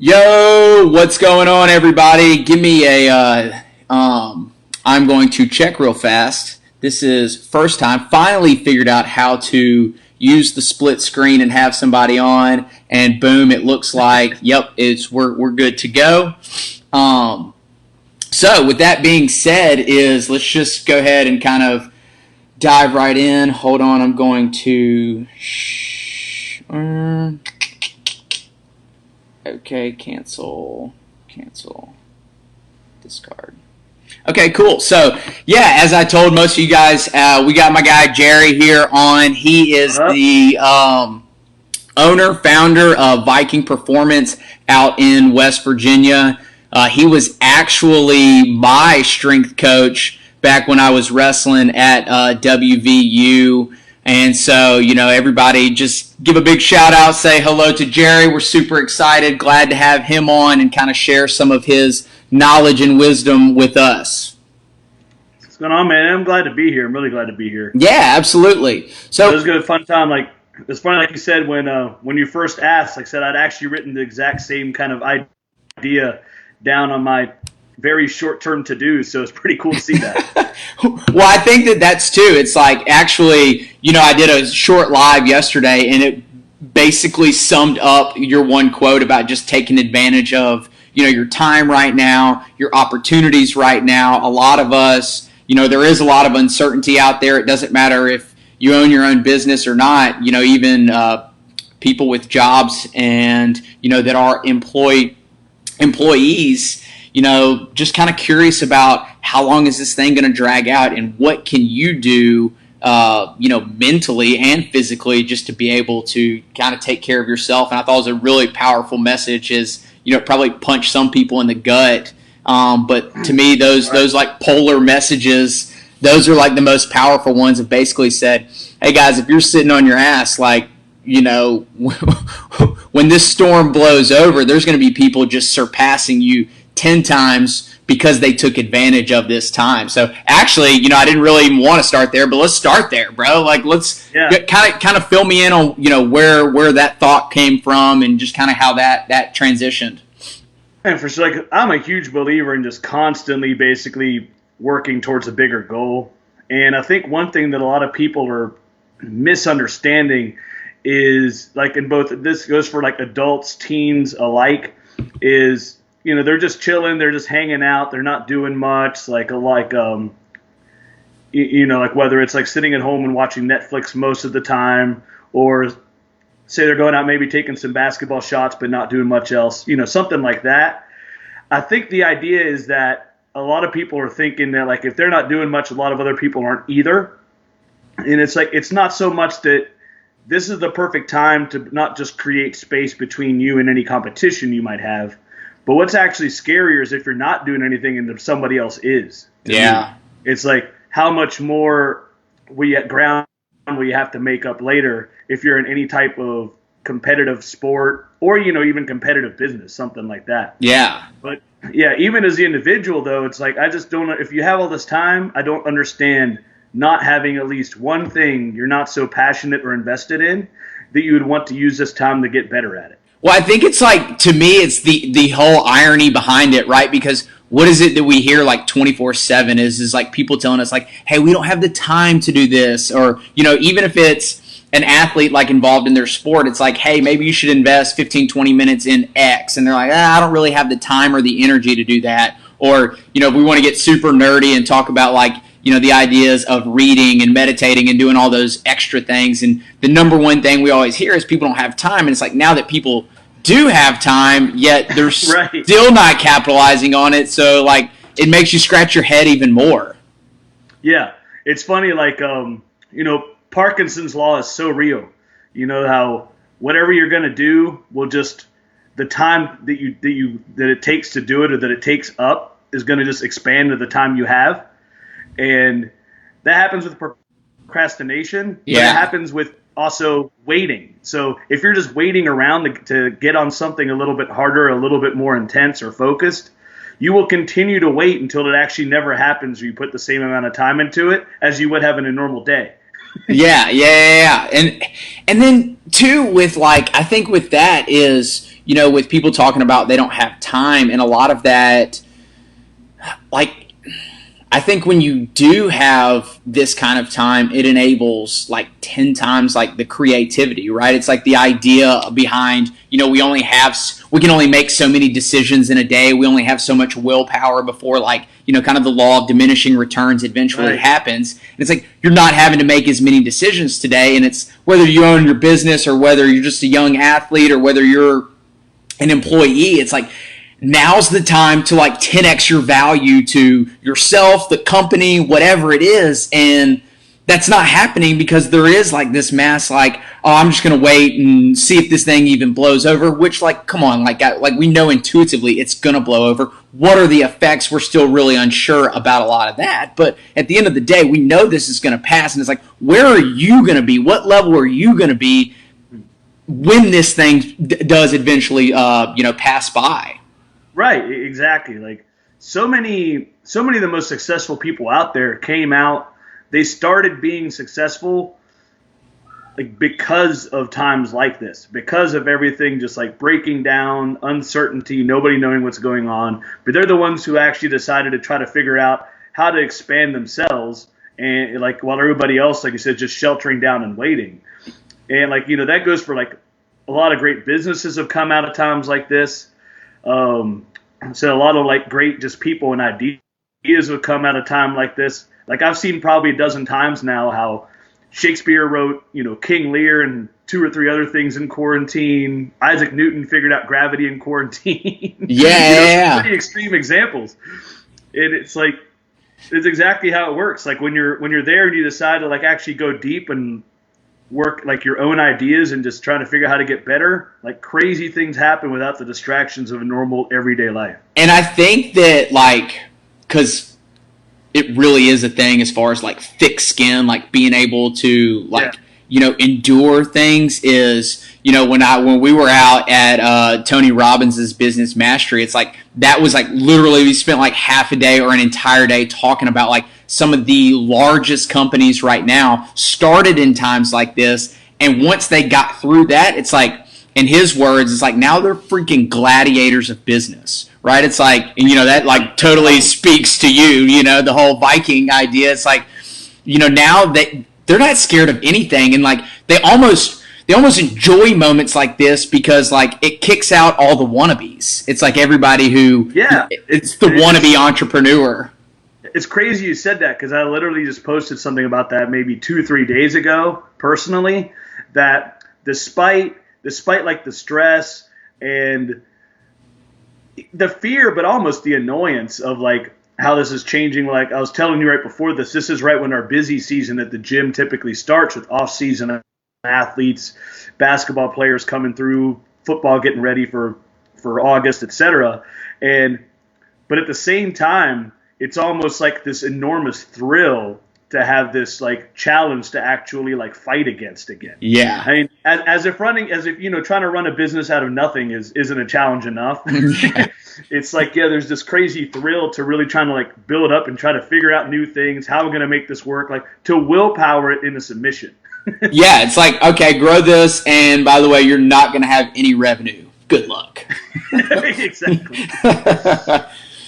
Yo, what's going on, everybody? Give me I'm going to check real fast. This is first time. Finally figured out how to use the split screen and have somebody on, and boom, it looks like, yep, we're good to go. So with that being said, let's just go ahead and kind of dive right in. Hold on, I'm going to. Okay, cancel, discard. Okay, cool. So, yeah, as I told most of you guys, we got my guy Jerry here on. He is the owner, founder of Viking Performance out in West Virginia. He was actually my strength coach back when I was wrestling at WVU. And so, everybody just give a big shout out, say hello to Jerry. We're super excited, glad to have him on and kind of share some of his knowledge and wisdom with us. What's going on, man? I'm glad to be here. I'm really glad to be here. Yeah, absolutely. So it was a good, fun time. Like, it's funny, like you said, when you first asked, like I said, I'd actually written the exact same kind of idea down on my very short-term to-do, so it's pretty cool to see that. Well, I think that's too. It's like, actually, I did a short live yesterday, and it basically summed up your one quote about just taking advantage of, your time right now, your opportunities right now. A lot of us, there is a lot of uncertainty out there. It doesn't matter if you own your own business or not, even people with jobs and, that are employees, just kind of curious about how long is this thing going to drag out and what can you do, mentally and physically just to be able to kind of take care of yourself. And I thought it was a really powerful message probably punch some people in the gut. But to me, those like polar messages, those are like the most powerful ones that basically said, hey guys, if you're sitting on your ass, like, when this storm blows over, there's going to be people just surpassing you 10 times because they took advantage of this time. So actually, I didn't really even want to start there, but let's start there, bro. Like, let's kind of fill me in on, where that thought came from and just kind of how that transitioned. And for sure, like, I'm a huge believer in just constantly basically working towards a bigger goal. And I think one thing that a lot of people are misunderstanding is, like, in both, this goes for like adults, teens alike, is, they're just chilling, they're just hanging out, they're not doing much, like whether it's like sitting at home and watching Netflix most of the time, or say they're going out maybe taking some basketball shots but not doing much else, something like that. I think the idea is that a lot of people are thinking that, like, if they're not doing much, a lot of other people aren't either. And it's like, it's not so much that this is the perfect time to not just create space between you and any competition you might have, but what's actually scarier is if you're not doing anything and somebody else is. Yeah. It's like, how much more ground will you have to make up later if you're in any type of competitive sport or, even competitive business, something like that. Yeah. But, yeah, even as the individual, though, it's like, I just don't, if you have all this time, I don't understand not having at least one thing you're not so passionate or invested in that you would want to use this time to get better at it. Well, I think it's like, to me, it's the whole irony behind it, right? Because what is it that we hear like 24/7 is like people telling us like, hey, we don't have the time to do this. Or, even if it's an athlete like involved in their sport, it's like, hey, maybe you should invest 15, 20 minutes in X. And they're like, I don't really have the time or the energy to do that. Or, if we want to get super nerdy and talk about like, the ideas of reading and meditating and doing all those extra things. And the number one thing we always hear is people don't have time. And it's like, now that people do have time, yet they're right. Still not capitalizing on it. So, like, it makes you scratch your head even more. Yeah. It's funny, like, Parkinson's law is so real. How whatever you're going to do will just, the time that it takes to do it or that it takes up is going to just expand to the time you have. And that happens with procrastination. Yeah. But it happens with also waiting. So if you're just waiting around to get on something a little bit harder, a little bit more intense or focused, you will continue to wait until it actually never happens or you put the same amount of time into it as you would have in a normal day. Yeah. And then too, with like, I think with that is, with people talking about they don't have time, and a lot of that, like, I think when you do have this kind of time, it enables like 10 times like the creativity, right? It's like the idea behind, we can only make so many decisions in a day. We only have so much willpower before like, kind of the law of diminishing returns eventually happens. And it's like, you're not having to make as many decisions today. And it's whether you own your business or whether you're just a young athlete or whether you're an employee, it's like, now's the time to like 10x your value to yourself, the company, whatever it is. And that's not happening because there is like this mass like, oh, I'm just going to wait and see if this thing even blows over, which like, come on, like we know intuitively it's going to blow over. What are the effects? We're still really unsure about a lot of that. But at the end of the day, we know this is going to pass. And it's like, where are you going to be? What level are you going to be when this thing does eventually, pass by? Right, exactly. Like so many of the most successful people out there came out. They started being successful like because of times like this, because of everything just like breaking down, uncertainty, nobody knowing what's going on. But they're the ones who actually decided to try to figure out how to expand themselves, and like while everybody else, like you said, just sheltering down and waiting. And like that goes for like a lot of great businesses have come out of times like this. So a lot of like great just people and ideas have come at a time like this. Like I've seen probably a dozen times now how Shakespeare wrote, King Lear and 2 or 3 other things in quarantine. Isaac Newton figured out gravity in quarantine. Yeah. Some pretty extreme examples. And it's like, it's exactly how it works. Like when you're there and you decide to like actually go deep and work like your own ideas and just trying to figure out how to get better, like crazy things happen without the distractions of a normal everyday life. And I think that like, because it really is a thing as far as like thick skin, like being able to like, endure things is, when we were out at Tony Robbins' Business Mastery, it's like that was like literally we spent like half a day or an entire day talking about like some of the largest companies right now started in times like this. And once they got through that, it's like, in his words, it's like now they're freaking gladiators of business, right? It's like, that like totally speaks to you, the whole Viking idea. It's like, now they're not scared of anything. And like, they almost enjoy moments like this because like it kicks out all the wannabes. It's like everybody who, it's the wannabe entrepreneur. It's crazy you said that because I literally just posted something about that maybe 2 or 3 days ago personally, that despite like the stress and the fear, but almost the annoyance of like how this is changing. Like I was telling you right before this is right when our busy season at the gym typically starts, with off-season athletes, basketball players coming through, football getting ready for August, etc. But at the same time, it's almost like this enormous thrill to have this like challenge to actually like fight against again. Yeah. I mean, as if trying to run a business out of nothing isn't a challenge enough. It's like, there's this crazy thrill to really trying to like build up and try to figure out new things, how we're going to make this work, like to willpower it into submission. Yeah. It's like, okay, grow this. And by the way, you're not going to have any revenue. Good luck. Exactly.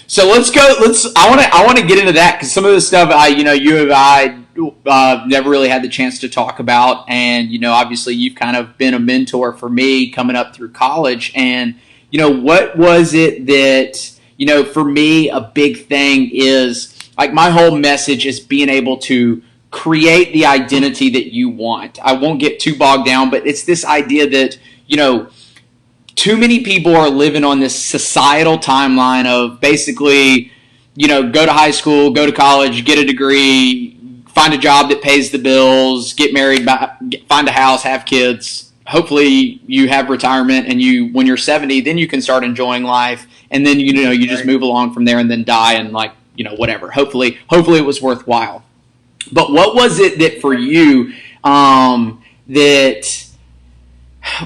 So I want to get into that because some of the stuff you and I never really had the chance to talk about, and obviously you've kind of been a mentor for me coming up through college, and what was it that for me a big thing is like my whole message is being able to create the identity that you want. I won't get too bogged down, but it's this idea that too many people are living on this societal timeline of basically, go to high school, go to college, get a degree, find a job that pays the bills, get married, find a house, have kids. Hopefully you have retirement, and when you're 70, then you can start enjoying life. And then, you just move along from there and then die and like, whatever. Hopefully it was worthwhile. But what was it that for you,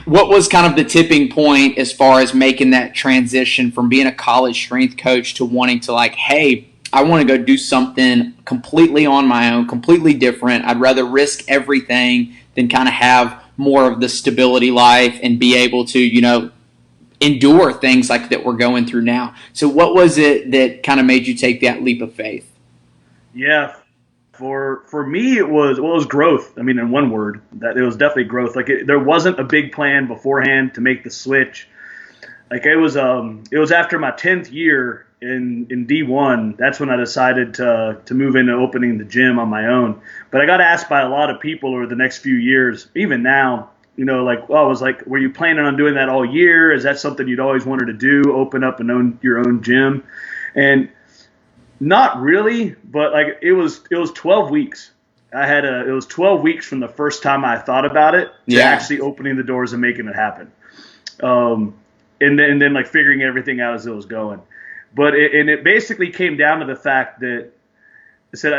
what was kind of the tipping point as far as making that transition from being a college strength coach to wanting to like, hey, I want to go do something completely on my own, completely different. I'd rather risk everything than kind of have more of the stability life and be able to, endure things like that we're going through now. So what was it that kind of made you take that leap of faith? Yeah, for me it was growth. I mean, in one word, that it was definitely growth. Like there wasn't a big plan beforehand to make the switch. Like it was after my 10th year in D1. That's when I decided to move into opening the gym on my own. But I got asked by a lot of people over the next few years, even now, like, well, I was like, were you planning on doing that all year? Is that something you'd always wanted to do, open up and own your own gym? And not really, but like it was 12 weeks. It was 12 weeks from the first time I thought about it to actually opening the doors and making it happen. And then like figuring everything out as it was going. But it basically came down to the fact that I said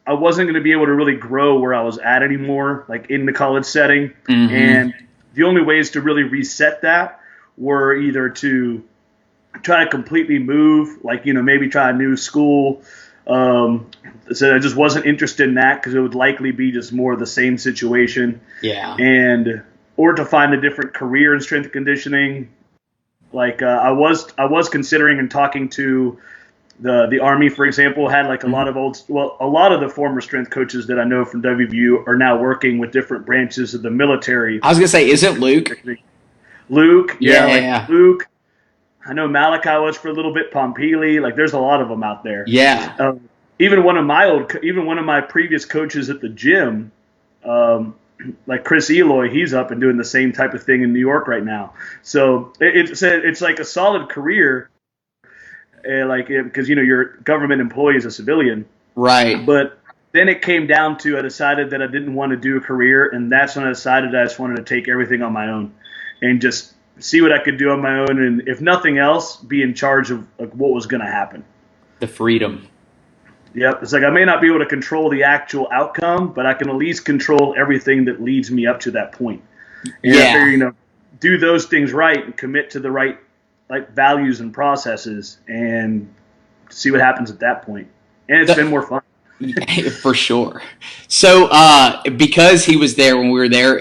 I wasn't going to be able to really grow where I was at anymore, like in the college setting. Mm-hmm. And the only ways to really reset that were either to try to completely move, like, maybe try a new school. So I just wasn't interested in that because it would likely be just more of the same situation. Yeah. Or to find a different career in strength and conditioning. Like I was considering and talking to the Army, for example, had like a lot of a lot of the former strength coaches that I know from WVU are now working with different branches of the military. I was gonna say, isn't Luke? Luke, yeah. Luke. I know Malachi was for a little bit. Pompili, like there's a lot of them out there. Yeah. Even one of my previous coaches at the gym, like Chris Eloy, he's up and doing the same type of thing in New York right now. So it's like a solid career, because you're a government employee as a civilian, right? But then it came down to I decided that I didn't want to do a career, and that's when I decided I just wanted to take everything on my own and just see what I could do on my own, and if nothing else, be in charge of like what was going to happen. The freedom. Yep. It's like I may not be able to control the actual outcome, but I can at least control everything that leads me up to that point. And I figure, do those things right and commit to the right like values and processes and see what happens at that point. And it's been more fun. For sure. So because he was there when we were there,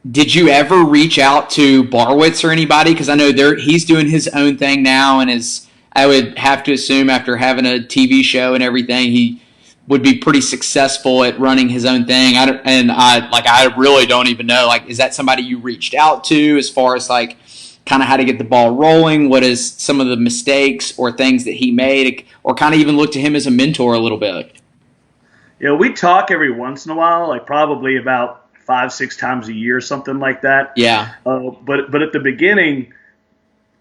did you ever reach out to Barwitz or anybody? Because I know he's doing his own thing now, and I would have to assume after having a TV show and everything, he would be pretty successful at running his own thing. I really don't even know. Like, is that somebody you reached out to as far as like kind of how to get the ball rolling? What is some of the mistakes or things that he made, or kind of even look to him as a mentor a little bit? We talk every once in a while, like probably about 5-6 times a year, something like that. Yeah. But at the beginning,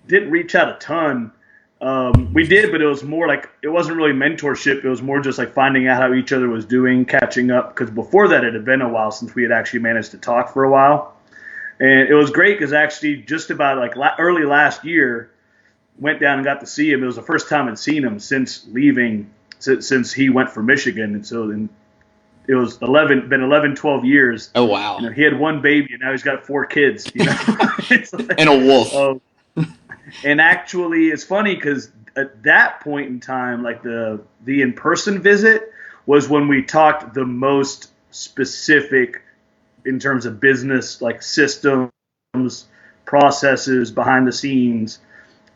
didn't reach out a ton. We did, but it was more like it wasn't really mentorship. It was more just like finding out how each other was doing, catching up. Because before that, it had been a while since we had actually managed to talk for a while, and it was great because actually just about like early last year, went down and got to see him. It was the first time I'd seen him since leaving, since he went for Michigan, and so then. It was 12 years. Oh, wow. He had one baby, and now he's got 4 kids. Like, and a wolf. And actually, it's funny because at that point in time, like the in-person visit was when we talked the most specific in terms of business, like systems, processes, behind the scenes.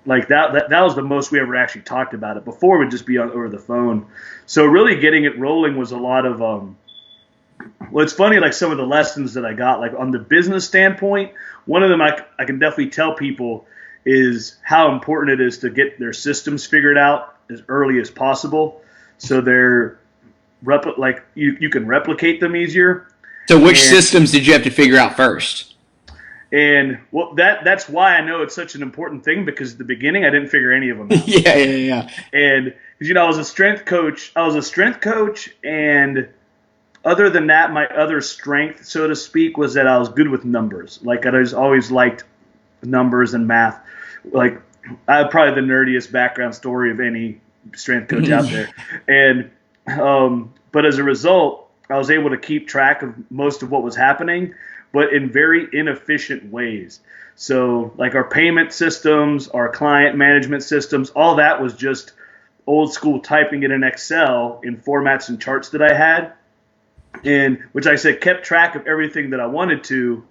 Like that was the most we ever actually talked about it. Before it would just be over the phone. So really getting it rolling was a lot of well, it's funny, like some of the lessons that I got, like on the business standpoint, one of them I can definitely tell people is how important it is to get their systems figured out as early as possible. So they're you can replicate them easier. So which systems did you have to figure out first? And well, that's why I know it's such an important thing, because at the beginning I didn't figure any of them out. Yeah. And I was a strength coach. And other than that, my other strength, so to speak, was that I was good with numbers. Like I always liked numbers and math. Like I have probably the nerdiest background story of any strength coach out there. And but as a result, I was able to keep track of most of what was happening, but in very inefficient ways. So like our payment systems, our client management systems, all that was just old school typing it in Excel in formats and charts that I had, and which I said kept track of everything that I wanted to,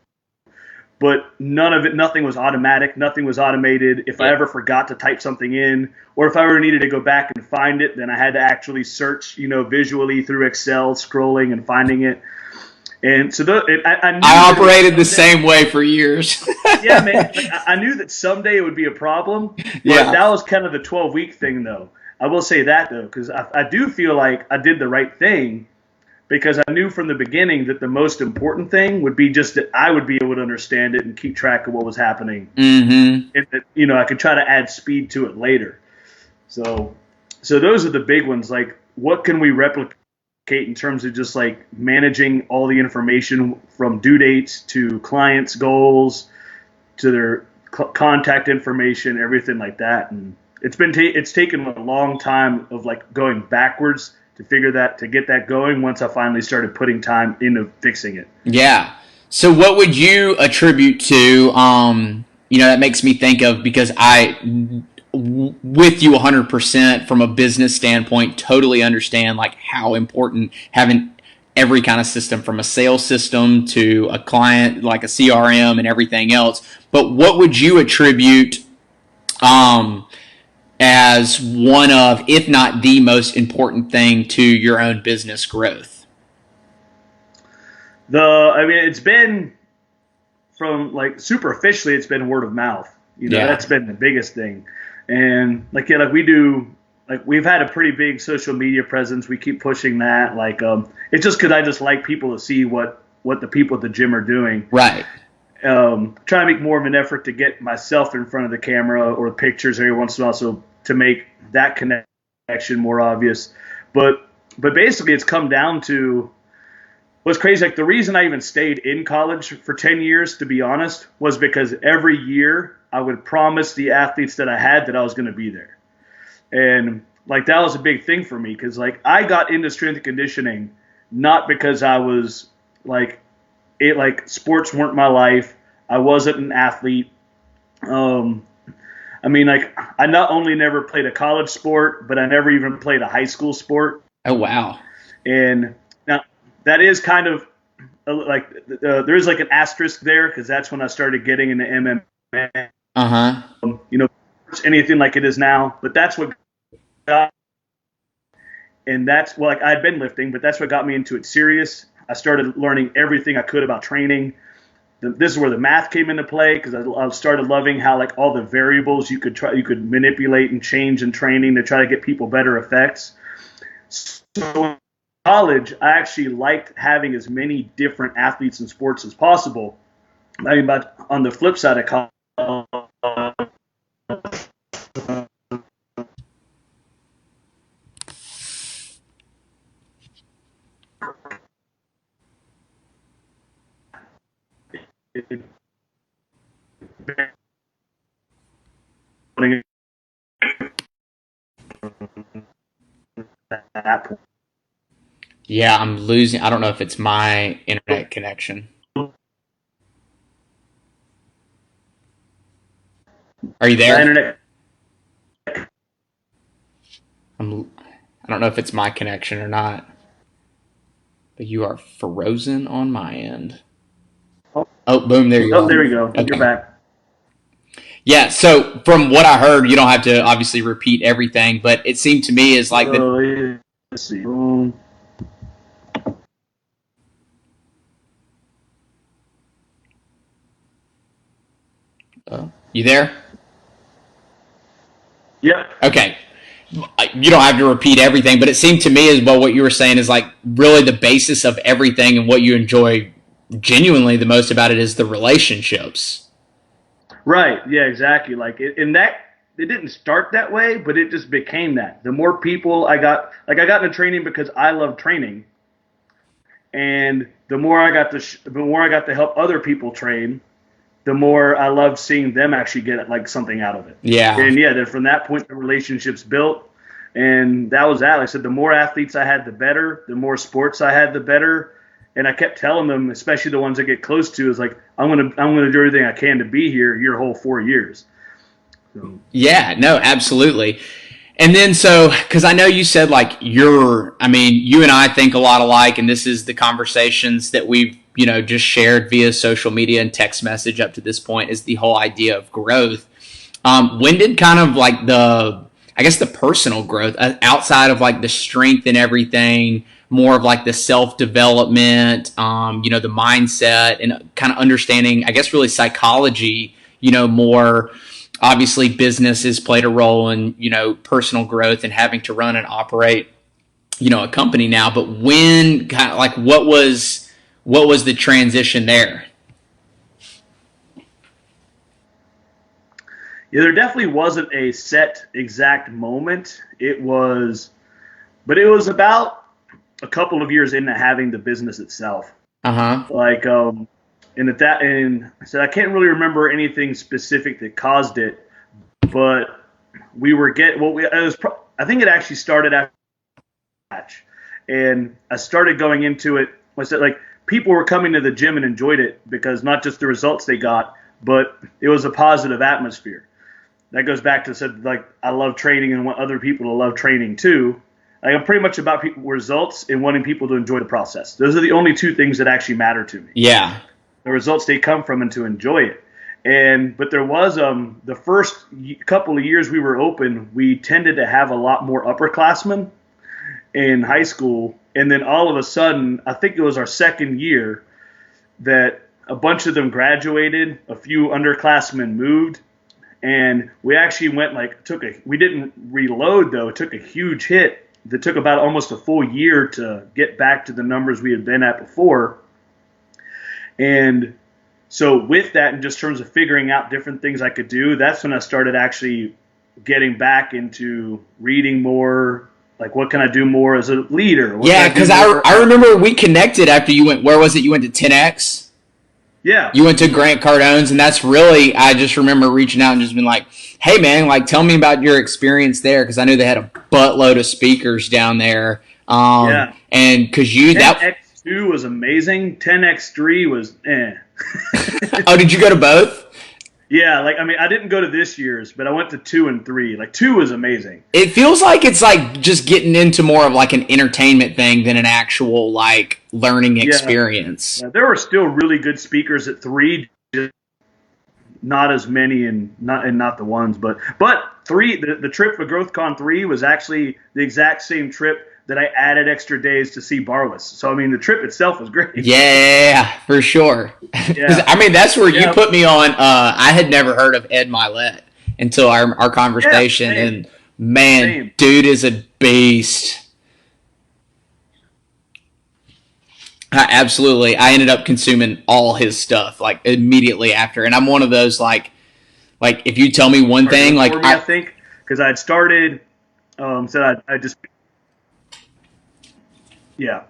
but nothing was automatic, nothing was automated. If I ever forgot to type something in, or if I ever needed to go back and find it, then I had to actually search, visually through Excel, scrolling and finding it. And so I operated the same way for years. Yeah, man. I knew that someday it would be a problem. But that was kind of the 12-week thing, though. I will say that, though, because I do feel like I did the right thing, because I knew from the beginning that the most important thing would be just that I would be able to understand it and keep track of what was happening. Mm-hmm. And that, I could try to add speed to it later. So those are the big ones. Like, what can we replicate in terms of just like managing all the information from due dates to clients' goals to their contact information, everything like that. And it's taken a long time of like going backwards to get that going once I finally started putting time into fixing it. Yeah. So what would you attribute to, that makes me think of, because with you 100% from a business standpoint, totally understand like how important having every kind of system, from a sales system to a client, like a CRM and everything else. But what would you attribute as one of, if not the most important thing to your own business growth? It's been, from like superficially, it's been word of mouth. That's been the biggest thing. And we've had a pretty big social media presence. We keep pushing that. It's just because I just like people to see what the people at the gym are doing. Right. Trying to make more of an effort to get myself in front of the camera or pictures every once in a while, so to make that connection more obvious. But basically, it's come down to what's crazy. Like, the reason I even stayed in college for 10 years, to be honest, was because every year I would promise the athletes that I had that I was going to be there. And like, that was a big thing for me, because like, I got into strength and conditioning not because I was like sports weren't my life. I wasn't an athlete. I not only never played a college sport, but I never even played a high school sport. Oh, wow. And now that is kind of there is like an asterisk there, because that's when I started getting into MMA. Anything like it is now, but that's what got, and that's like, I'd been lifting, but that's what got me into it serious. I started learning everything I could about training. This is where the math came into play, because I started loving how like all the variables you could manipulate and change in training to try to get people better effects. So in college, I actually liked having as many different athletes and sports as possible. But on the flip side of college, Yeah, I'm losing. I don't know if it's my internet connection. Are you there? I don't know if it's my connection or not, but you are frozen on my end. Oh, boom, there you go. Oh, there we go. Okay. You're back. Yeah, so from what I heard, you don't have to obviously repeat everything, but it seemed to me as like let's see. You there? Yeah. Okay. You don't have to repeat everything, but it seemed to me as well what you were saying is like really the basis of everything, and what you enjoy genuinely the most about it is the relationships. Right. Yeah, exactly. It didn't start that way, but it just became that. The more people I got into training because I love training, and the more I got to help other people train, the more I loved seeing them actually get like something out of it. Yeah. And then from that point, the relationships built, and that was that. Like I said, the more athletes I had, the better. The more sports I had, the better. And I kept telling them, especially the ones I get close to, is like, I'm gonna do everything I can to be here your whole 4 years. So. Yeah. No. Absolutely. And then because I know you said like you and I think a lot alike, and this is the conversations that we've just shared via social media and text message up to this point is the whole idea of growth. When did kind of like the personal growth outside of like the strength and everything, more of like the self-development, the mindset and kind of understanding, I guess, really psychology, more obviously business has played a role in, personal growth and having to run and operate, a company now, but when kind of like, what was the transition there? Yeah, there definitely wasn't a set exact moment. It was about a couple of years into having the business itself. Like, and so I can't really remember anything specific that caused it, but I think it actually started after match, and I started going into it. Was that like people were coming to the gym and enjoyed it because not just the results they got, but it was a positive atmosphere. That goes back to said like I love training and want other people to love training too. Like, I'm pretty much about results and wanting people to enjoy the process. Those are the only two things that actually matter to me. Yeah, the results they come from and to enjoy it. But there was the first couple of years we were open, we tended to have a lot more upperclassmen in high school, and then all of a sudden, I think it was our second year that a bunch of them graduated, a few underclassmen moved. And we actually went we didn't reload though. It took a huge hit that took about almost a full year to get back to the numbers we had been at before. And so with that, in just terms of figuring out different things I could do, that's when I started actually getting back into reading more. Like, what can I do more as a leader? Yeah, because I remember we connected after you went, where was it? You went to 10X? Yeah. You went to Grant Cardone's, and that's really, I just remember reaching out and just being like, hey, man, like, tell me about your experience there, because I knew they had a buttload of speakers down there. Yeah. And because 10X2 was amazing. 10X3 was Oh, did you go to both? Yeah, I didn't go to this year's, but I went to 2 and 3. Like, 2 was amazing. It feels like it's like just getting into more of like an entertainment thing than an actual like learning experience. Yeah, there were still really good speakers at 3, just not as many and not the ones, but 3. The trip for GrowthCon 3 was actually the exact same trip that I added extra days to see Barless. So, the trip itself was great. Yeah, for sure. Yeah. That's where you put me on. I had never heard of Ed Milet until our conversation. Yeah, and, man, dude is a beast. Absolutely. I ended up consuming all his stuff, like, immediately after. And I'm one of those, like if you tell me one thing, like... I think, because I had started, said I just... Yeah.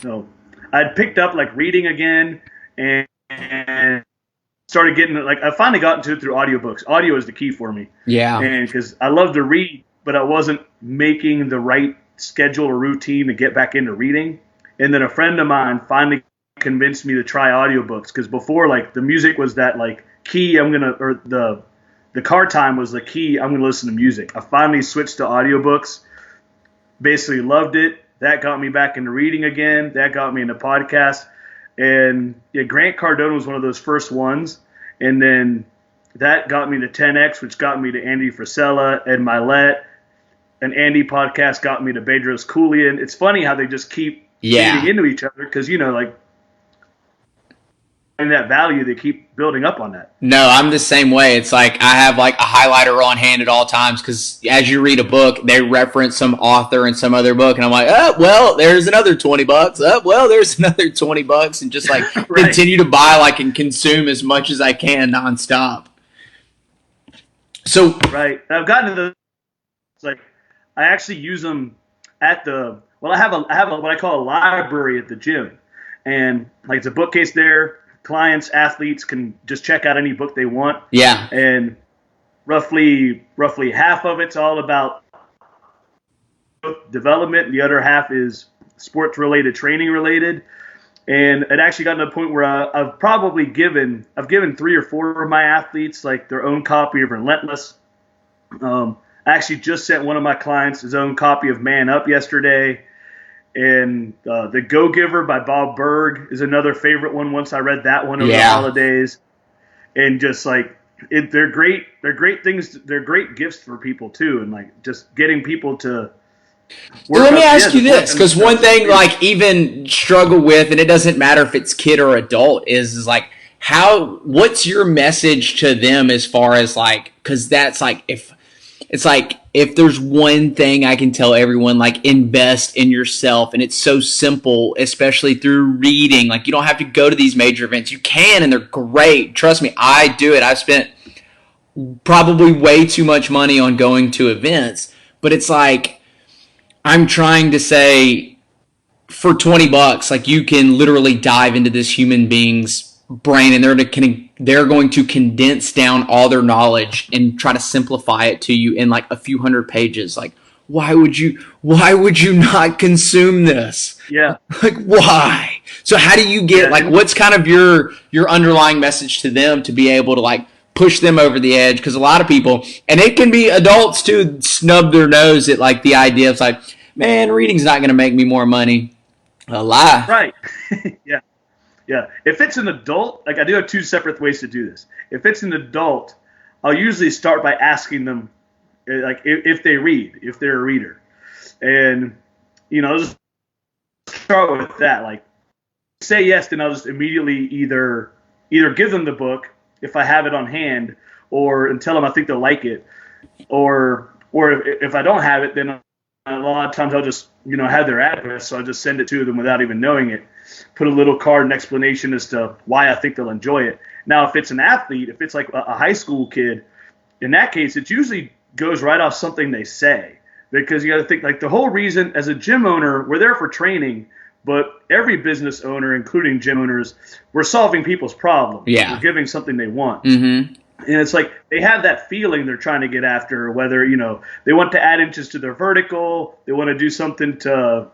So I'd picked up like reading again and started getting I finally got into it through audiobooks. Audio is the key for me. Yeah. And because I love to read, but I wasn't making the right schedule or routine to get back into reading. And then a friend of mine finally convinced me to try audiobooks, because before, like, the music was that like key or the car time was the key. I'm going to listen to music. I finally switched to audiobooks. Basically loved it. That got me back into reading again. That got me into podcasts. And Grant Cardone was one of those first ones. And then that got me to 10X, which got me to Andy Frisella, Ed Milet. An Andy podcast got me to Bedros Keuilian. It's funny how they just keep feeding into each other, because, and that value, they keep building up on that. No, I'm the same way. It's like I have like a highlighter on hand at all times, because as you read a book, they reference some author in some other book, and I'm like, oh, well, there's another $20. Oh, well, there's another $20, and just like Right. Continue to buy and consume as much as I can nonstop. So right, I've gotten to the I actually use them at I have what I call a library at the gym, and it's a bookcase there. Clients, athletes can just check out any book they want. Yeah. And roughly half of it's all about development. The other half is sports related, training related. And it actually got to the point where I've given 3 or 4 of my athletes their own copy of Relentless. I actually just sent one of my clients his own copy of Man Up yesterday. And The Go-Giver by Bob Berg is another favorite one. Once I read that one over the Yeah. holidays, and just like they're great. They're great things. They're great gifts for people too, and like just getting people to. Let me ask you this, because one thing like even struggle with, and it doesn't matter if it's kid or adult, is like what's your message to them as far as like, because that's like if there's one thing I can tell everyone, like invest in yourself, and it's so simple, especially through reading. Like you don't have to go to these major events. You can, and they're great. Trust me, I do it. I've spent probably way too much money on going to events, but it's like I'm trying to say for $20, like you can literally dive into this human being's brain, and they're going to condense down all their knowledge and try to simplify it to you in like a few hundred pages. Like, why would you not consume this? Yeah. Like, why? So how do you get like what's kind of your underlying message to them to be able to like push them over the edge? Because a lot of people, and it can be adults too, snub their nose at like the idea of like, man, reading's not going to make me more money. A lie. Right. Yeah. Yeah. If it's an adult, like I do have two separate ways to do this. If it's an adult, I'll usually start by asking them, like, if they read, if they're a reader. And, I'll just start with that. Like, say yes, then I'll just immediately either give them the book if I have it on hand, and tell them I think they'll like it. Or if I don't have it, then a lot of times I'll just, have their address, so I'll just send it to them without even knowing it. Put a little card and explanation as to why I think they'll enjoy it. Now, if it's an athlete, if it's like a high school kid, in that case, it usually goes right off something they say. Because you got to think, like, the whole reason, as a gym owner, we're there for training, but every business owner, including gym owners, we're solving people's problems. Yeah. We're giving something they want. Mm-hmm. And it's like they have that feeling they're trying to get after, whether, they want to add inches to their vertical, they want to do something to,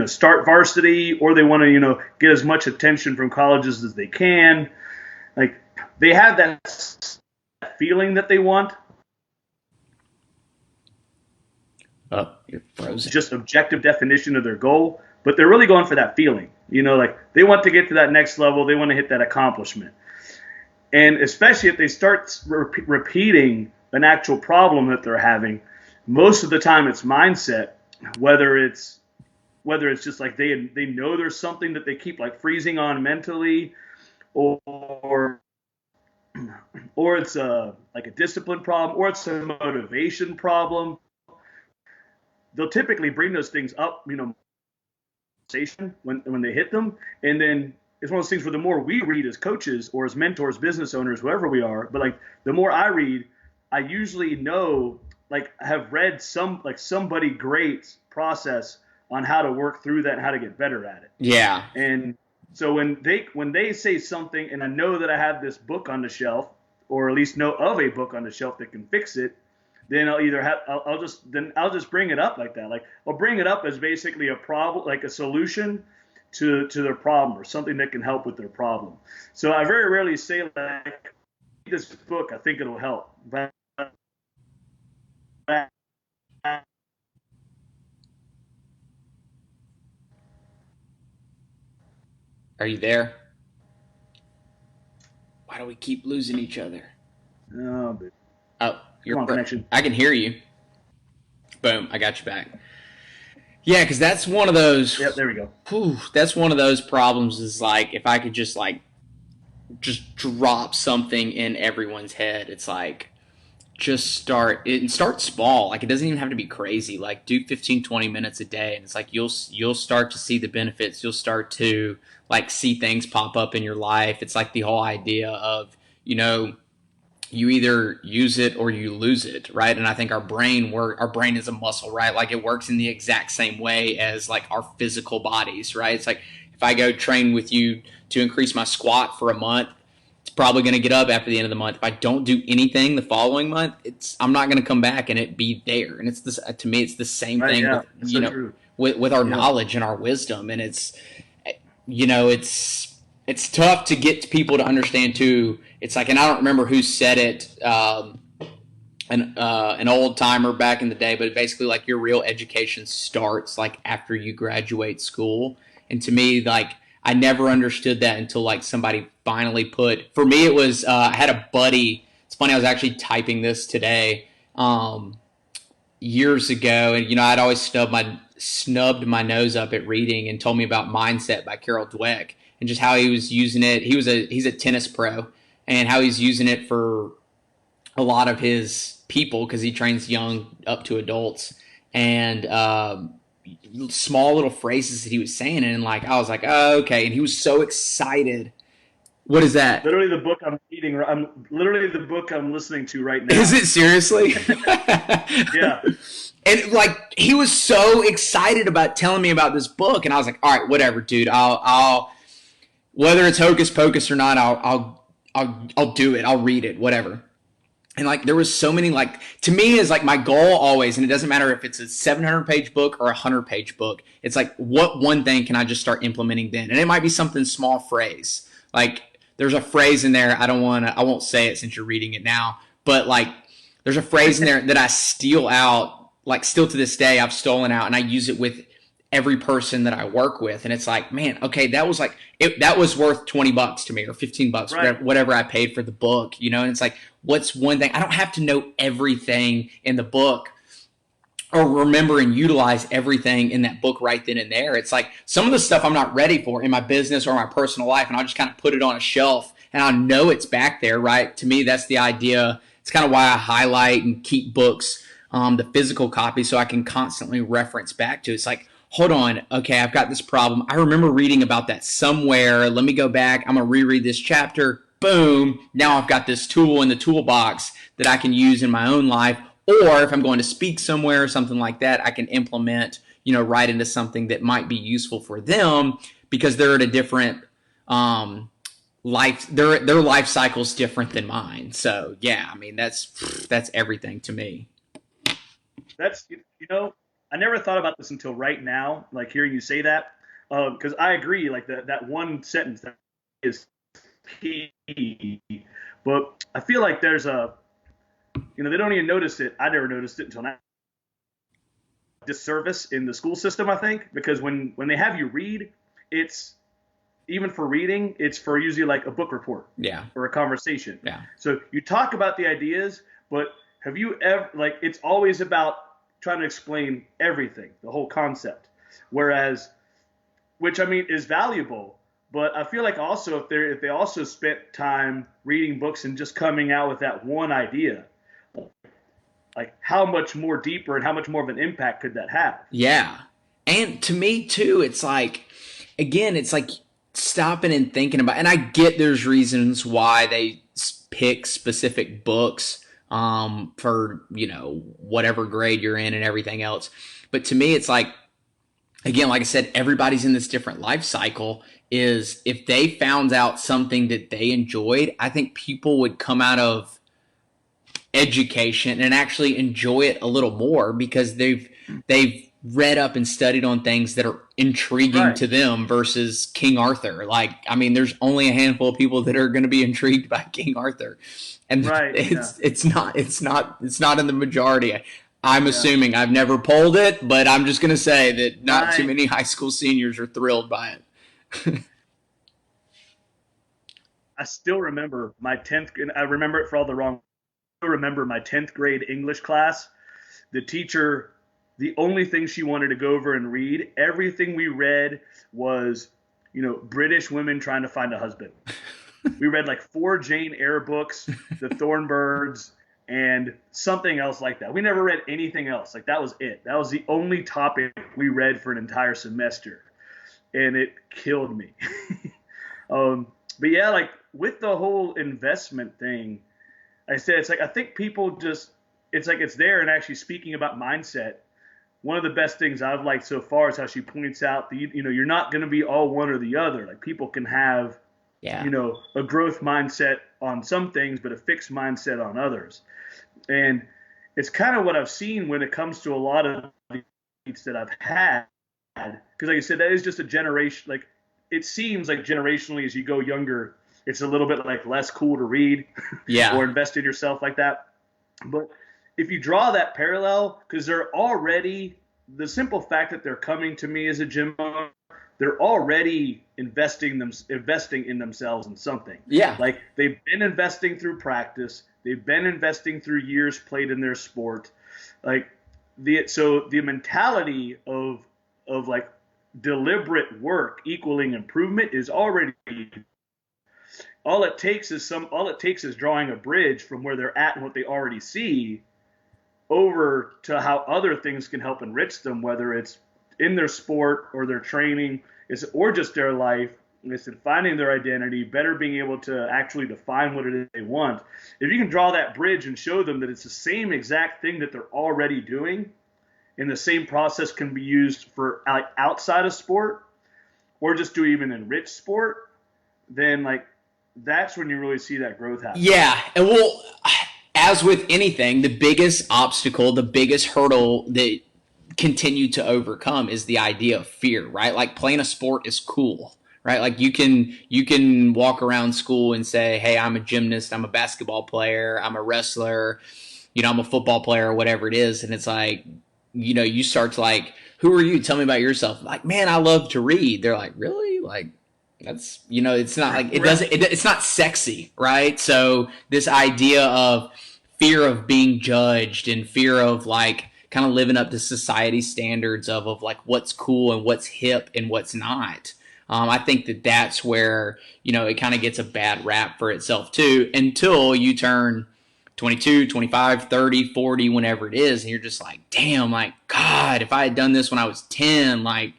start varsity, or they want to, get as much attention from colleges as they can. Like, they have that feeling that they want. Oh, you're frozen. Just objective definition of their goal, but they're really going for that feeling. Like they want to get to that next level, they want to hit that accomplishment. And especially if they start repeating an actual problem that they're having, most of the time it's mindset, whether it's just like they know there's something that they keep like freezing on mentally, or it's like a discipline problem, or it's a motivation problem. They'll typically bring those things up, when they hit them, and then it's one of those things where the more we read as coaches or as mentors, business owners, whoever we are, but like the more I read, I usually know, like, have read somebody great's process on how to work through that and how to get better at it. Yeah. And so when they say something, and I know that I have this book on the shelf, or at least know of a book on the shelf that can fix it, then I'll just bring it up like that. Like, I'll bring it up as basically a problem, like a solution to their problem, or something that can help with their problem. So I very rarely say, like, this book, I think it'll help. But are you there? Why do we keep losing each other? Oh, you're connection. I can hear you. Boom, I got you back. Yeah, because that's one of those. Yep, there we go. That's one of those problems. Is like, if I could just drop something in everyone's head, it's like, just start small. Like, it doesn't even have to be crazy. Like, do 15, 20 minutes a day, and it's like you'll start to see the benefits. You'll start to like see things pop up in your life. It's like the whole idea of, you either use it or you lose it, right? And I think our brain is a muscle, right? Like, it works in the exact same way as like our physical bodies, right? It's like, if I go train with you to increase my squat for a month, it's probably going to get up after the end of the month. If I don't do anything the following month, I'm not going to come back and it be there. And it's this, to me, it's the same thing with our knowledge and our wisdom. And it's tough to get people to understand too. It's like, and I don't remember who said it. an old timer back in the day, but basically like your real education starts like after you graduate school. And to me, like I never understood that until like somebody finally put. For me, it was I had a buddy. It's funny. I was actually typing this today years ago, and I'd always snubbed my nose up at reading, and told me about Mindset by Carol Dweck and just how he was using it. He's a tennis pro, and how he's using it for a lot of his people because he trains young up to adults, and small little phrases that he was saying, and like I was like, oh, okay, and he was so excited. What is that? Literally the book I'm reading. I'm literally the book I'm listening to right now. Is it seriously? Yeah. And like he was so excited about telling me about this book, and I was like, all right, whatever, dude. I'll whether it's hocus pocus or not, I'll do it. I'll read it, whatever. And like there was so many, like to me is like my goal always, and it doesn't matter if it's a 700-page book or a 100-page book. It's like what one thing can I just start implementing then? And it might be something small phrase. Like there's a phrase in there, I won't say it since you're reading it now, but like there's a phrase in there that I steal out, like still to this day I've stolen out, and I use it with every person that I work with. And it's like, man, okay, that was like that was worth $20 to me, or $15, right, whatever I paid for the book, and it's like, what's one thing? I don't have to know everything in the book or remember and utilize everything in that book right then and there. It's like some of the stuff I'm not ready for in my business or my personal life, and I'll just kind of put it on a shelf, and I know it's back there, right? To me, that's the idea. It's kind of why I highlight and keep books, the physical copy, so I can constantly reference back to. It's like, hold on, okay, I've got this problem. I remember reading about that somewhere. Let me go back. I'm going to reread this chapter. Boom. Now I've got this tool in the toolbox that I can use in my own life. Or if I'm going to speak somewhere or something like that, I can implement, right into something that might be useful for them, because they're at a different life. Their life cycle's different than mine. So yeah, I mean that's everything to me. That's I never thought about this until right now, like hearing you say that, because I agree. Like that one sentence that is key, but I feel like there's they don't even notice it. I never noticed it until now. Disservice in the school system, I think, because when they have you read, it's even for reading, it's for usually like a book report, yeah, or a conversation. Yeah. So you talk about the ideas, but have you ever, like, it's always about trying to explain everything, the whole concept. Whereas, which I mean is valuable, but I feel like also if they also spent time reading books and just coming out with that one idea, like how much more deeper and how much more of an impact could that have? Yeah. And to me too, it's like, again, it's like stopping and thinking about, and I get there's reasons why they pick specific books for, whatever grade you're in and everything else. But to me, it's like, again, like I said, everybody's in this different life cycle. Is if they found out something that they enjoyed, I think people would come out of education and actually enjoy it a little more, because they've read up and studied on things that are intriguing to them versus King Arthur. Like, I mean, there's only a handful of people that are going to be intrigued by King Arthur, and it's not in the majority. I'm assuming. I've never polled it, but I'm just going to say that not too many high school seniors are thrilled by it. I still remember my 10th, and I remember it for all the wrong. I remember my 10th grade English class. The teacher, the only thing she wanted to go over and read, everything we read was, British women trying to find a husband. We read like 4 Jane Eyre books, The Thornbirds, and something else like that. We never read anything else. Like that was it. That was the only topic we read for an entire semester, and it killed me. But yeah, like with the whole investment thing, I said, it's like, I think people just, it's like it's there. And actually speaking about mindset, one of the best things I've liked so far is how she points out that, you're not going to be all one or the other. Like people can have, a growth mindset on some things, but a fixed mindset on others. And it's kind of what I've seen when it comes to a lot of athletes that I've had. Because like I said, that is just a generation, like it seems like generationally as you go younger, it's a little bit like less cool to read or invest in yourself like that. But if you draw that parallel, because they're already, the simple fact that they're coming to me as a gym owner, they're already investing in themselves in something. Yeah. Like they've been investing through practice, they've been investing through years played in their sport. Like the mentality of like deliberate work equaling improvement is already, all it takes is drawing a bridge from where they're at and what they already see over to how other things can help enrich them, whether it's in their sport or their training, or just their life. It's in finding their identity, better being able to actually define what it is they want. If you can draw that bridge and show them that it's the same exact thing that they're already doing, and the same process can be used for outside of sport, or just to even enrich sport, then like that's when you really see that growth happen. Yeah, and well, as with anything, the biggest obstacle, the biggest hurdle that continue to overcome is the idea of fear, right? Like playing a sport is cool, right? Like you can walk around school and say, "Hey, I'm a gymnast, I'm a basketball player, I'm a wrestler, I'm a football player," or whatever it is, and it's like, you start to like, "Who are you? Tell me about yourself." Like, "Man, I love to read." They're like, "Really?" Like, that's, it's not like it's not sexy, right? So this idea of fear of being judged and fear of like kind of living up to society standards of like what's cool and what's hip and what's not. I think that's where, it kind of gets a bad rap for itself too, until you turn 22, 25, 30, 40, whenever it is, and you're just like, damn, like, God, if I had done this when I was 10, like,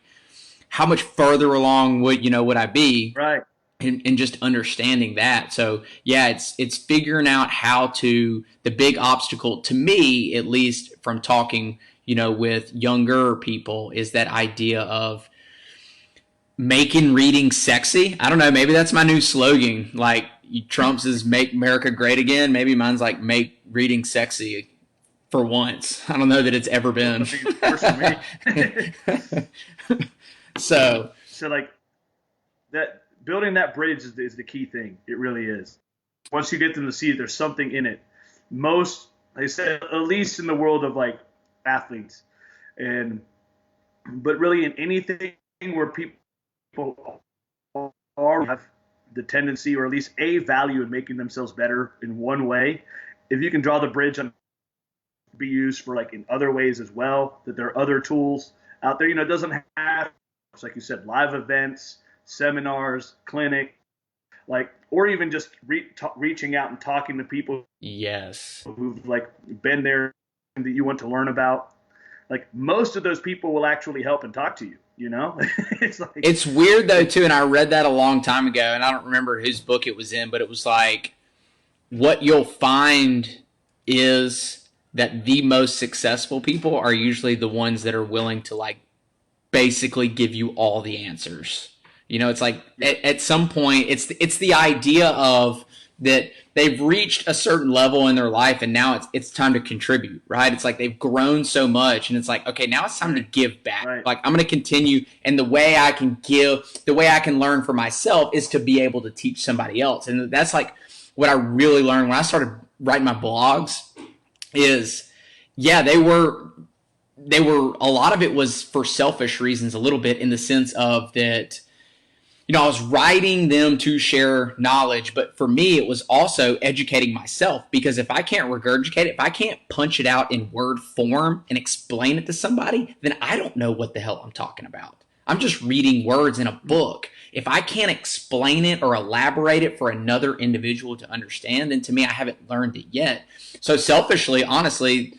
how much further along would I be? Right. And just understanding that. So yeah, it's figuring out how to, the big obstacle to me, at least from talking, with younger people, is that idea of making reading sexy. I don't know, maybe that's my new slogan. Like Trump's is "Make America Great Again." Maybe mine's like "Make Reading Sexy" for once. I don't know that it's ever been. I think it's worse for me. So like that, building that bridge is the key thing. It really is. Once you get them to see that there's something in it, most, like I said, at least in the world of like athletes, but really in anything where people have the tendency, or at least a value in making themselves better in one way, if you can draw the bridge and be used for like in other ways as well, that there are other tools out there. It doesn't have, like you said, live events, seminars, clinic, like, or even just reaching out and talking to people. Yes. Who've like been there that you want to learn about. Like most of those people will actually help and talk to you. It's weird though too, and I read that a long time ago, and I don't remember whose book it was in, but it was like, what you'll find is that the most successful people are usually the ones that are willing to like basically give you all the answers. It's like at some point it's the idea of that they've reached a certain level in their life, and now it's time to contribute, right? It's like they've grown so much, and it's like, okay, now it's time to give back. Right. Like I'm going to continue, and the way I can learn for myself is to be able to teach somebody else. And that's like what I really learned when I started writing my blogs is, yeah, they were, a lot of it was for selfish reasons, a little bit, in the sense of that, I was writing them to share knowledge, but for me, it was also educating myself, because if I can't regurgitate it, if I can't punch it out in word form and explain it to somebody, then I don't know what the hell I'm talking about. I'm just reading words in a book. If I can't explain it or elaborate it for another individual to understand, then to me, I haven't learned it yet. So selfishly, honestly,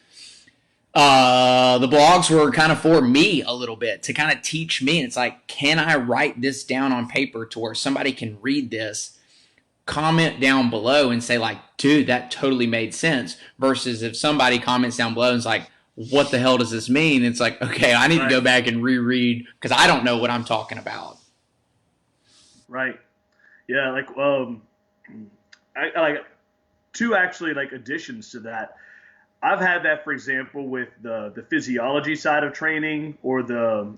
the blogs were kind of for me a little bit, to kind of teach me. And it's like, can I write this down on paper to where somebody can read this, comment down below and say like, dude, that totally made sense, versus if somebody comments down below and is like, what the hell does this mean? It's like, okay, I need to go back and reread, because I don't know what I'm talking about. Right. Yeah. Like, I like two actually like additions to that. I've had that, for example, with the physiology side of training, or the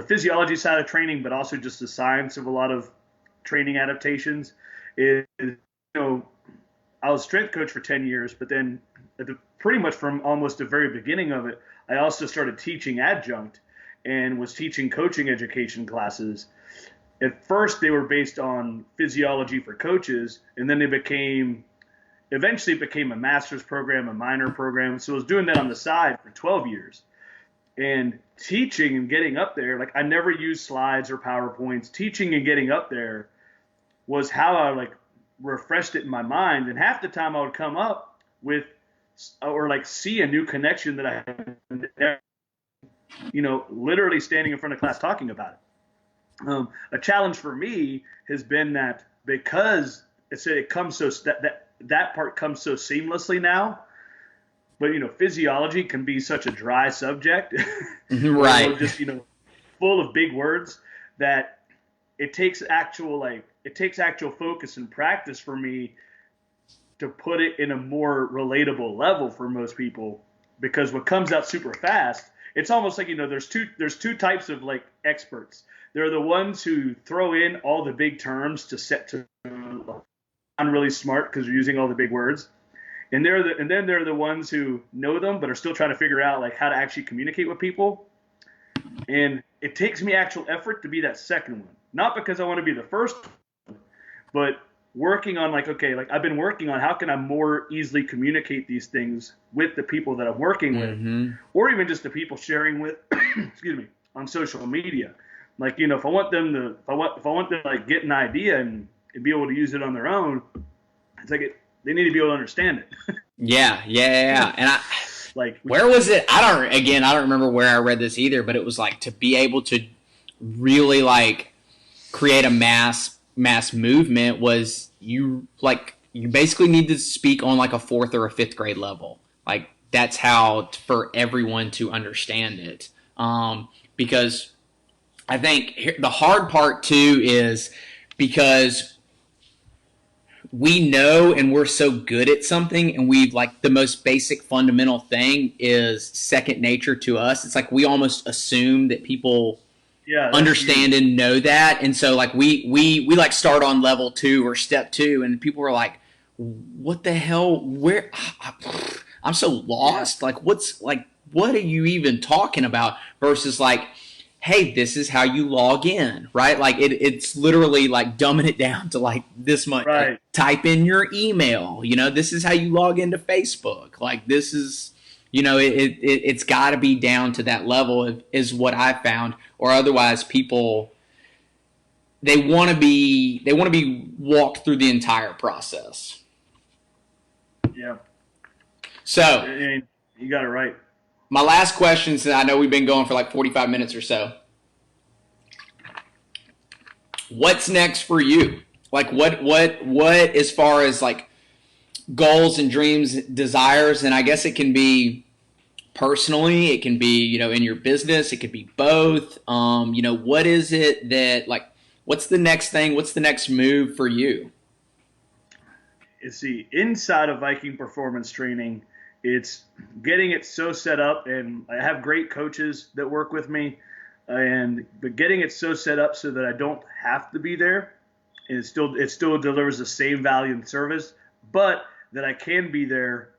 physiology side of training, but also just the science of a lot of training adaptations. I was strength coach for 10 years, but then pretty much from almost the very beginning of it, I also started teaching adjunct and was teaching coaching education classes. At first, they were based on physiology for coaches, and then eventually became a master's program, a minor program. So I was doing that on the side for 12 years. And teaching and getting up there, like I never used slides or PowerPoints. Teaching and getting up there was how I like refreshed it in my mind. And half the time I would come up with or like see a new connection that I had, literally standing in front of class talking about it. A challenge for me has been that because it comes so that part comes so seamlessly now. But physiology can be such a dry subject, right? Or just full of big words that it takes actual focus and practice for me to put it in a more relatable level for most people. Because what comes out super fast, it's almost like there's two types of like experts. There are the ones who throw in all the big terms to sound really smart because they're using all the big words. And then there are the ones who know them but are still trying to figure out like how to actually communicate with people. And it takes me actual effort to be that second one. Not because I want to be the first one, but working on I've been working on how can I more easily communicate these things with the people that I'm working with, or even just the people sharing with, excuse me, on social media. Like, if I want them to like get an idea and be able to use it on their own, it's like they need to be able to understand it. Yeah. And where was it? I don't remember where I read this either, but it was like to be able to really like create a mass movement was you basically need to speak on like a 4th or a 5th grade level. Like that's how for everyone to understand it. Because I think the hard part too is because we know and we're so good at something and we've like the most basic fundamental thing is second nature to us. It's like we almost assume that people understand and know that. And so like we like start on level 2 or step 2 and people are like, what the hell? Where? I'm so lost. Yeah. Like what are you even talking about? Versus like, hey, this is how you log in, right? Like it's literally like dumbing it down to like this much. Right. Like, type in your email. This is how you log into Facebook. Like this is, it's got to be down to that level is what I found, or otherwise people they want to be walked through the entire process. Yeah. So you got it right. My last question, since I know we've been going for like 45 minutes or so. What's next for you? Like what as far as like goals and dreams, desires, and I guess it can be personally, it can be, in your business, it could be both. What is it that like what's the next thing? What's the next move for you? It's the inside of Viking Performance Training. It's getting it so set up, and I have great coaches that work with me, but getting it so set up so that I don't have to be there, and it still delivers the same value and service, but that I can be there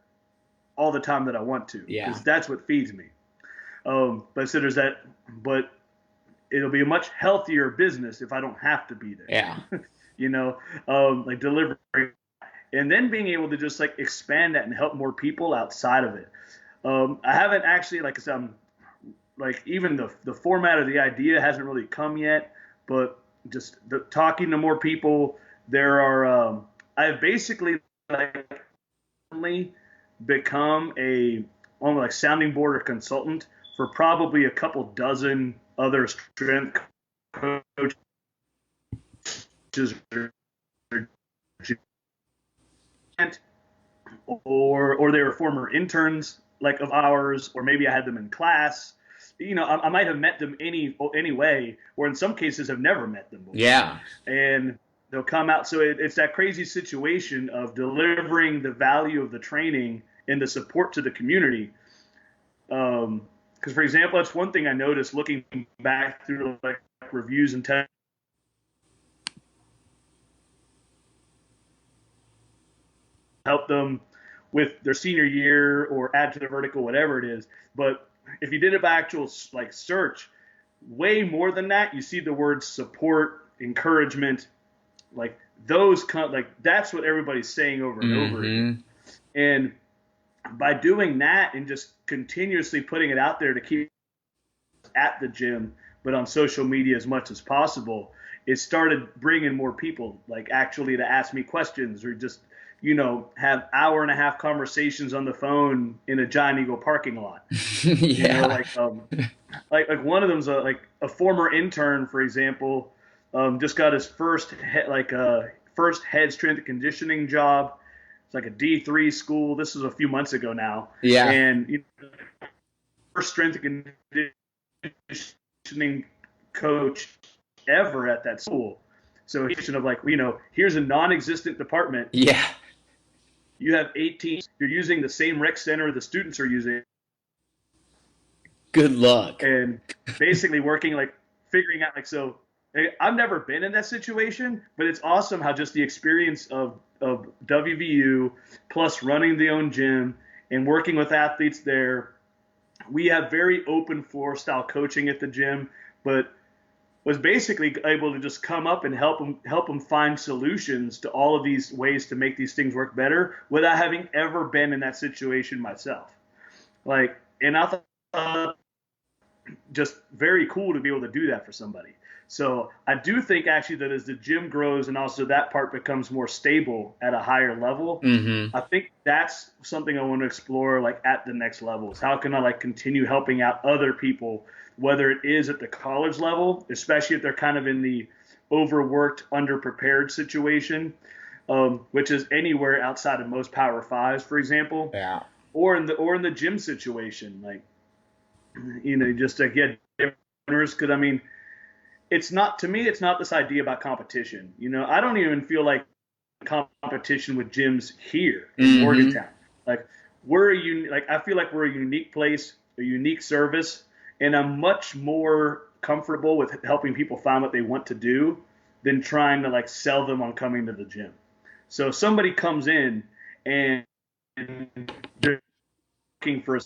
all the time that I want to, because that's what feeds me. But so there's that, but it'll be a much healthier business if I don't have to be there. Yeah. Like delivering. And then being able to just like expand that and help more people outside of it. I haven't actually, like I said, even the format of the idea hasn't really come yet, but just talking to more people, there are, I have basically become almost like sounding board or consultant for probably a couple dozen other strength coaches or they were former interns like of ours, or maybe I had them in class. I might have met them anyway, or in some cases have never met them before. Yeah. And they'll come out. So it's that crazy situation of delivering the value of the training and the support to the community. Because, for example, that's one thing I noticed looking back through like reviews and tests. Help them with their senior year or add to their vertical, whatever it is. But if you did it by actual like search, way more than that, you see the words support, encouragement, like those like that's what everybody's saying over and over again. And by doing that and just continuously putting it out there to keep at the gym, but on social media as much as possible, it started bringing more people, like actually to ask me questions or just, have hour and a half conversations on the phone in a Giant Eagle parking lot. Yeah. Like one of them's a former intern, for example, just got his first head strength and conditioning job. It's like a D3 school. This was a few months ago now. Yeah. And first strength and conditioning coach ever at that school. So he's of here's a non-existent department. Yeah. You have 18. You're using the same rec center the students are using. Good luck. And basically working figuring out so I've never been in that situation, but it's awesome how just the experience of WVU plus running the own gym and working with athletes there. We have very open floor style coaching at the gym, but was basically able to just come up and help them find solutions to all of these ways to make these things work better without having ever been in that situation myself. And I thought just very cool to be able to do that for somebody. So I do think actually that as the gym grows and also that part becomes more stable at a higher level, I think that's something I want to explore at the next levels. How can I continue helping out other people, whether it is at the college level, especially if they're kind of in the overworked, underprepared situation, which is anywhere outside of most Power Fives, for example, or in the gym situation, just to get because it's not this idea about competition. I don't even feel like competition with gyms here in Morgantown. I feel like we're a unique place, a unique service, and I'm much more comfortable with helping people find what they want to do than trying to sell them on coming to the gym. So if somebody comes in and they're looking for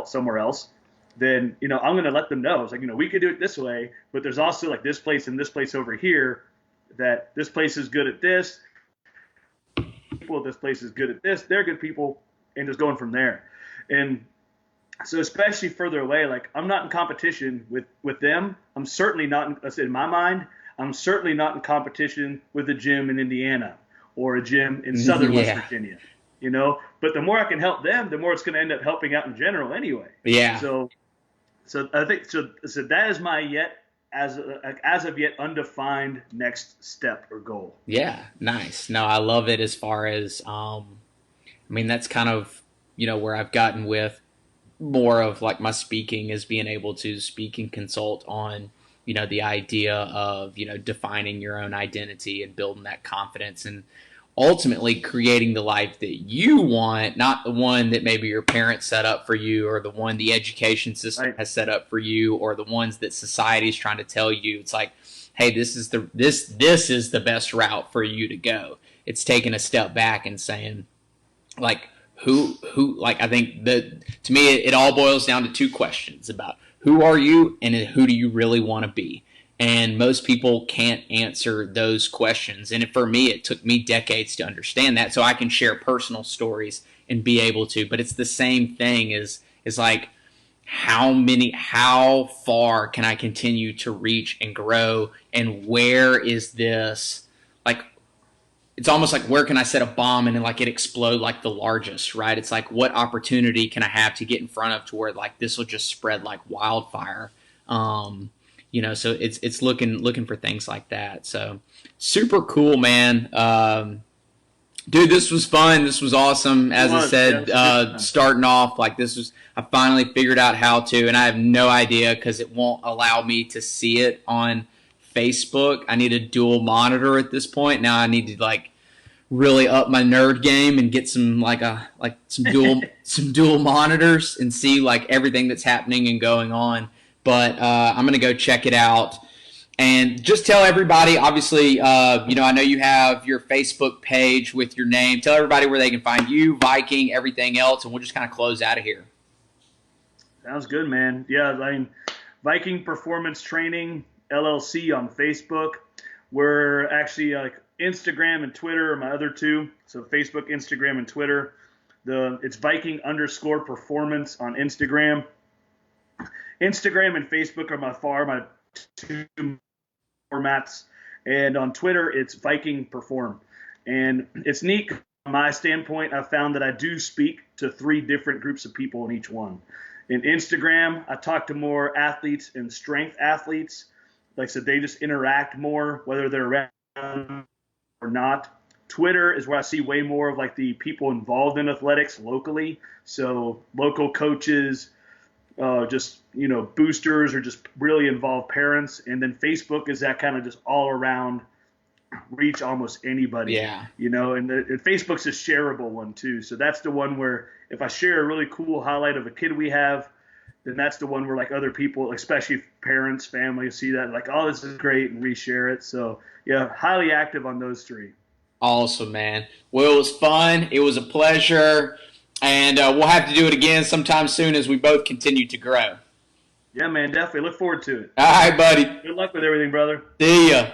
somewhere else, then I'm going to let them know. It's we could do it this way, but there's also this place and this place over here that this place is good at this. People, this place is good at this. They're good people, and just going from there. And so, especially further away, I'm not in competition with them. I'm certainly not. In my mind, I'm certainly not in competition with a gym in Indiana or a gym in Southern West Virginia. But the more I can help them, the more it's going to end up helping out in general anyway. Yeah. So I think so that is my as of yet undefined next step or goal. Yeah, nice. No, I love it as far as that's kind of where I've gotten with more of my speaking is being able to speak and consult on the idea of defining your own identity and building that confidence and ultimately creating the life that you want, not the one that maybe your parents set up for you or the one the education system has set up for you or the ones that society is trying to tell you. It's hey, this is the best route for you to go. It's taking a step back and saying who I think that to me it all boils down to two questions about who are you and who do you really want to be. And most people can't answer those questions. And for me, it took me decades to understand that. So I can share personal stories and be able to. But it's the same thing as how far can I continue to reach and grow? And where is this? It's almost where can I set a bomb and then it explode the largest, right? It's what opportunity can I have to get in front of to where this will just spread like wildfire. So it's looking for things like that. So super cool, man. Dude, this was fun. This was awesome. As I said, starting off I finally figured out how to, and I have no idea because it won't allow me to see it on Facebook. I need a dual monitor at this point. Now I need to really up my nerd game and get some some dual monitors and see everything that's happening and going on. But I'm going to go check it out. And just tell everybody, obviously, I know you have your Facebook page with your name. Tell everybody where they can find you, Viking, everything else, and we'll just kind of close out of here. Sounds good, man. Yeah, I mean, Viking Performance Training LLC on Facebook. We're actually like Instagram and Twitter are my other two. So Facebook, Instagram, and Twitter. It's Viking_performance on Instagram. Instagram and Facebook are my two formats, and on Twitter it's Viking Perform. And it's neat. From my standpoint, I've found that I do speak to 3 different groups of people in each one. In Instagram, I talk to more athletes and strength athletes. Like I said, they just interact more, whether they're around or not. Twitter is where I see way more of like the people involved in athletics locally. So local coaches, just boosters, or just really involved parents. And then Facebook is that kind of just all around reach almost anybody. Yeah. And Facebook's a shareable one too. So that's the one where if I share a really cool highlight of a kid we have, then that's the one where like other people, especially parents, family, see that like, oh, this is great, and reshare it. So yeah, highly active on those 3. Awesome, man. Well, it was fun. It was a pleasure. And we'll have to do it again sometime soon as we both continue to grow. Yeah, man, definitely. Look forward to it. All right, buddy. Good luck with everything, brother. See ya.